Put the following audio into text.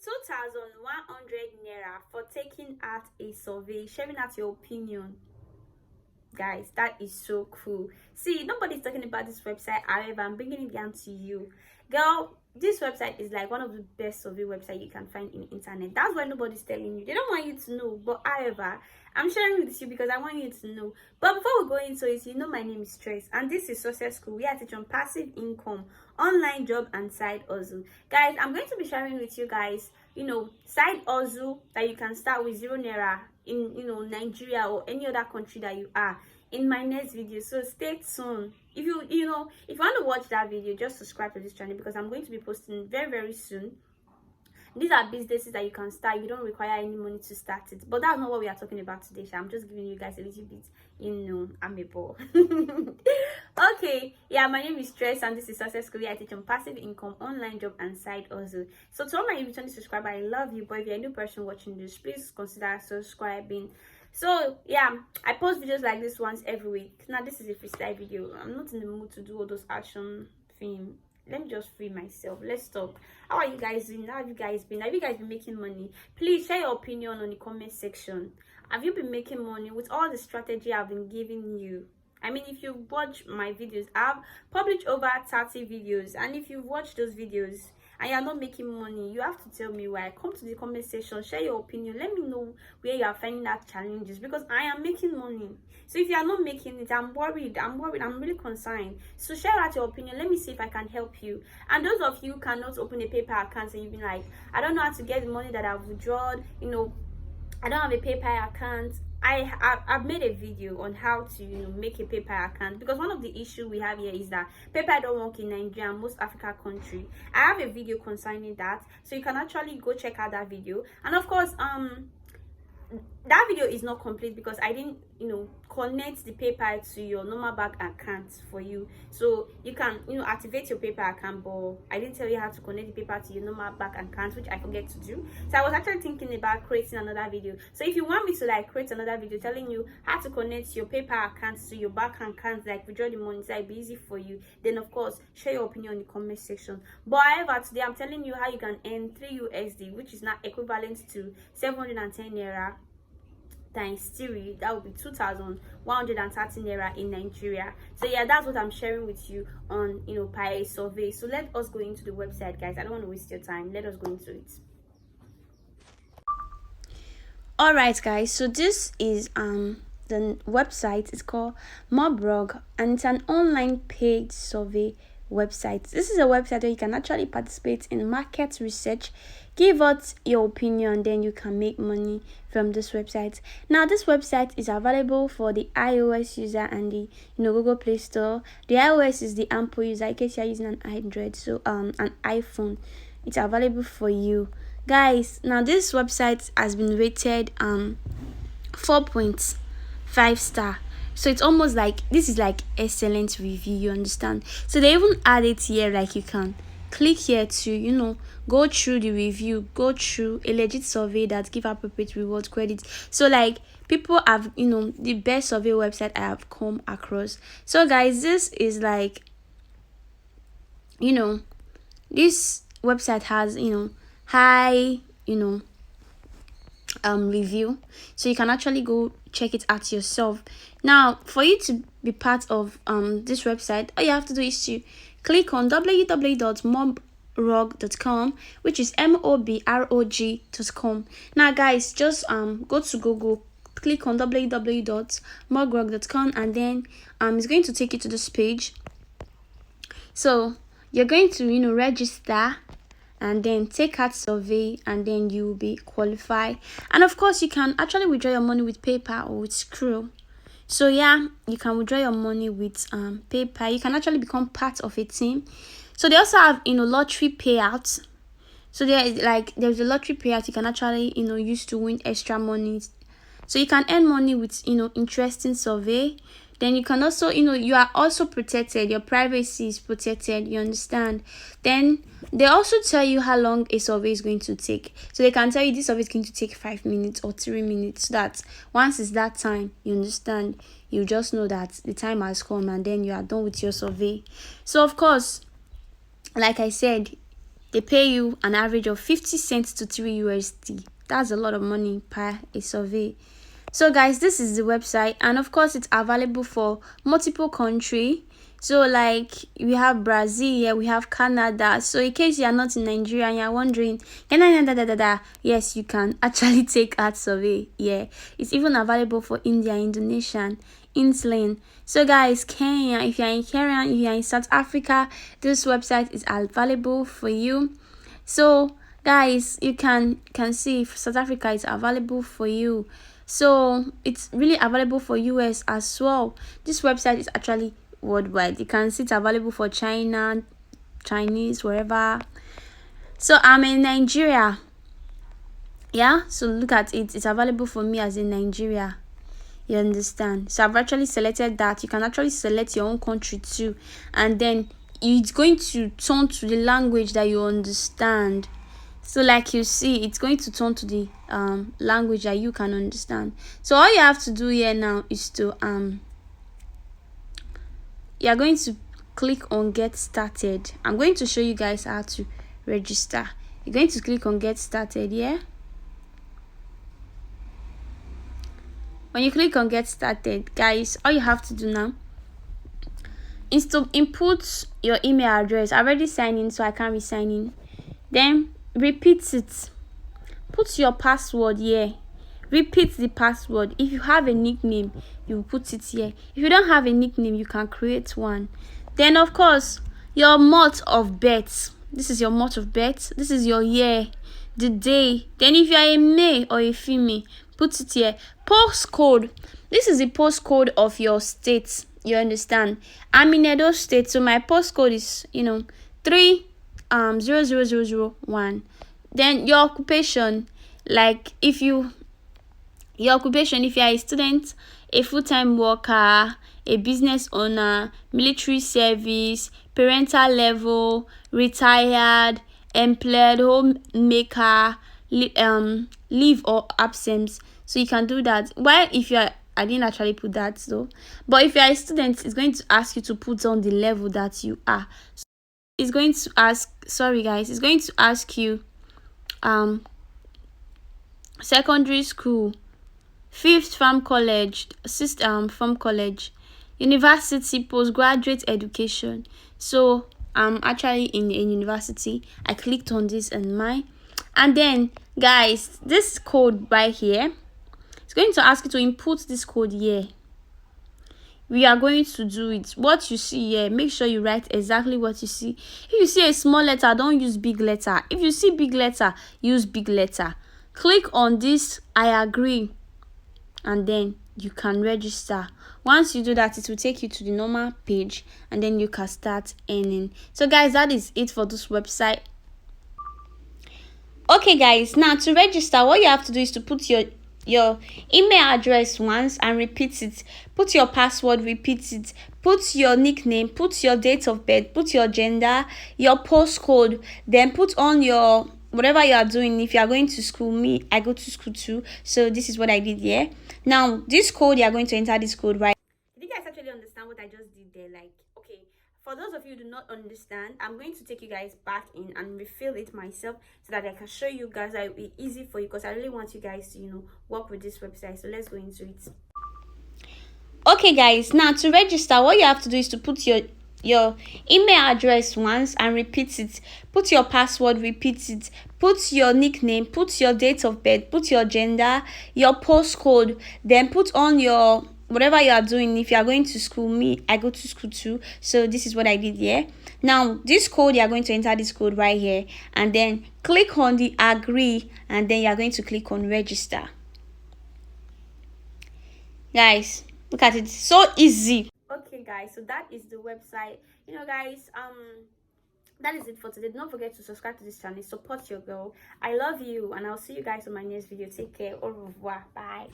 2,100 naira for taking out a survey, sharing out your opinion. Guys, that is so cool. See, nobody's talking about this website. However, I'm bringing it down to you, girl. This website is like one of the best survey website you can find in the internet. That's why nobody's telling you. They don't want you to know. But however, I'm sharing with you because I want you to know. But before we go into it, you know my name is Trace, and this is Success School. We are teaching on passive income, online job, and side hustle. Guys, I'm going to be sharing with you guys, side hustle that you can start with 0 naira in Nigeria or any other country that you are in my next video. So stay tuned. If you want to watch that video, just subscribe to this channel because I'm going to be posting very soon. These are businesses that you can start. You don't require any money to start it. But that's not what we are talking about today. I'm just giving you guys a little bit, I'm a ball. Okay, yeah, my name is Stress and this is Success School. I teach on passive income, online job, and side hustle. So to all my returning subscriber, I love you. But if you're a new person watching this, please consider subscribing. So yeah, I post videos like this once every week. Now this is a freestyle video. I'm not in the mood to do all those action things. Let me just free myself. Let's talk. How are you guys doing? How have you guys been? Have you guys been making money? Please share your opinion on the comment section. Have you been making money with all the strategy I've been giving you? I mean, if you watch my videos, I've published over 30 videos, and if you watch those videos and you're not making money, you have to tell me why. Come to the comment section, share your opinion, let me know where you are finding that challenges, because I am making money. So if you are not making it, I'm worried, I'm really concerned. So share out your opinion, let me see if I can help you. And those of you who cannot open a PayPal account and you've been like, I don't know how to get the money that I've withdrawn, I don't have a PayPal account. I've made a video on how to make a PayPal account, because one of the issues we have here is that PayPal don't work in Nigeria and most African country. I have a video concerning that, so you can actually go check out that video. And of course, that video is not complete because I didn't connect the PayPal to your normal bank account for you. So you can activate your PayPal account, but I didn't tell you how to connect the PayPal to your normal bank account, which I forget to do. So I was actually thinking about creating another video. So if you want me to create another video telling you how to connect your PayPal account to your bank account, withdraw the money, so it'll be easy for you, then of course share your opinion in the comment section. But however, today I'm telling you how you can earn 3 USD, which is now equivalent to 710 naira times 3. That would be 2,130 naira in Nigeria. So yeah, that's what I'm sharing with you on Pi survey. So let us go into the website, guys. I don't want to waste your time. Let us go into it. All right, guys, so this is the website. It's called Mobrug, and it's an online paid survey website. This is a website where you can actually participate in market research, give out your opinion, then you can make money from this website. Now this website is available for the iOS user and the Google Play Store. The iOS is the Ample user in case you're using an Android, so an iPhone. It's available for you guys. Now this website has been rated 4.5 star. So it's almost like this is excellent review, you understand? So they even add it here, you can click here to go through the review, go through a legit survey that give appropriate reward credits. So people have the best survey website I have come across. So guys, this is this website has high review, so you can actually go check it out yourself. Now for you to be part of this website, all you have to do is to click on www.mobrug.com, which is mobrog.com. Now guys, just go to Google, click on www.mobrug.com, and then it's going to take you to this page. So you're going to register and then take out survey, and then you will be qualified. And of course you can actually withdraw your money with PayPal or with Skrill. So yeah, you can withdraw your money with PayPal. You can actually become part of a team. So they also have lottery payouts. So there's a lottery payout you can actually use to win extra money. So you can earn money with interesting survey. Then you can also you are also protected. Your privacy is protected, you understand? Then they also tell you how long a survey is going to take. So they can tell you this survey is going to take 5 minutes or 3 minutes, so that once it's that time, you understand, you just know that the time has come, and then you are done with your survey. So of course, like I said, they pay you an average of 50 cents to 3 USD. That's a lot of money per a survey. So guys, this is the website, and of course it's available for multiple countries. So like we have Brazil here, we have Canada. So in case you are not in Nigeria and you're wondering, yes, you can actually take art survey. Yeah, it's even available for India, Indonesia, Iceland. So guys, Kenya, if you're in Kenya, if you're in South Africa, this website is available for you. So guys, you can see if South Africa is available for you. So it's really available for US as well. This website is actually worldwide. You can see it's available for China, Chinese, wherever. So I'm in Nigeria. Yeah, so look at it. It's available for me as in Nigeria. You understand? So I've actually selected that. You can actually select your own country too, and then it's going to turn to the language that you understand. So like you see, it's going to turn to the language that you can understand. So all you have to do here now is to you're going to click on get started. I'm going to show you guys how to register. You're going to click on get started here. When you click on get started, guys, all you have to do now is to input your email address. I already signed in, so I can't re-sign in. Then repeat it. Put your password here. Repeat the password. If you have a nickname, you put it here. If you don't have a nickname, you can create one. Then of course, your month of birth. This is your month of birth. This is your year, the day. Then if you are a male or a female, put it here. Postcode. This is the postcode of your state. You understand? I'm in Edo State, so my postcode is 30001. Then your occupation, like if you are a student, a full-time worker, a business owner, military service, parental level, retired, employed, homemaker, leave or absence. So you can do that. While if you are, I didn't actually put that though, but if you are a student, it's going to ask you to put on the level that you are. So it's going to ask, sorry guys, it's going to ask you secondary school, 5th farm college, farm college, university, postgraduate education. So I'm actually in a university. I clicked on this and mine, and then guys, this code right here, it's going to ask you to input this code here. We are going to do it. What you see here, make sure you write exactly what you see. If you see a small letter, don't use big letter. If you see big letter, use big letter. Click on this I agree, and then you can register. Once you do that, it will take you to the normal page, and then you can start earning. So guys, that is it for this website. Okay guys, now to register, what you have to do is to put your email address once and repeat it. Put your password, repeat it. Put your nickname, put your date of birth, put your gender, your postcode, then put on your whatever you are doing. If you are going to school, I go to school too, so this is what I did here. Now this code, you are going to enter this code right. Did you guys actually understand what I just did there? Like, okay, for those of you who do not understand, I'm going to take you guys back in and refill it myself so that I can show you guys that it will be easy for you, because I really want you guys to work with this website. So let's go into it. Okay guys, now to register, what you have to do is to put your email address once and repeat it. Put your password, repeat it. Put your nickname, put your date of birth, put your gender, your postcode, then put on your whatever you are doing. If you are going to school, I go to school too, so this is what I did here. Now this code, you are going to enter this code right here, and then click on the agree, and then you are going to click on register. Guys, look at it, so easy. Okay guys, so that is the website. Guys, that is it for today. Don't forget to subscribe to this channel, support your girl. I love you, and I'll see you guys on my next video. Take care. Au revoir. Bye.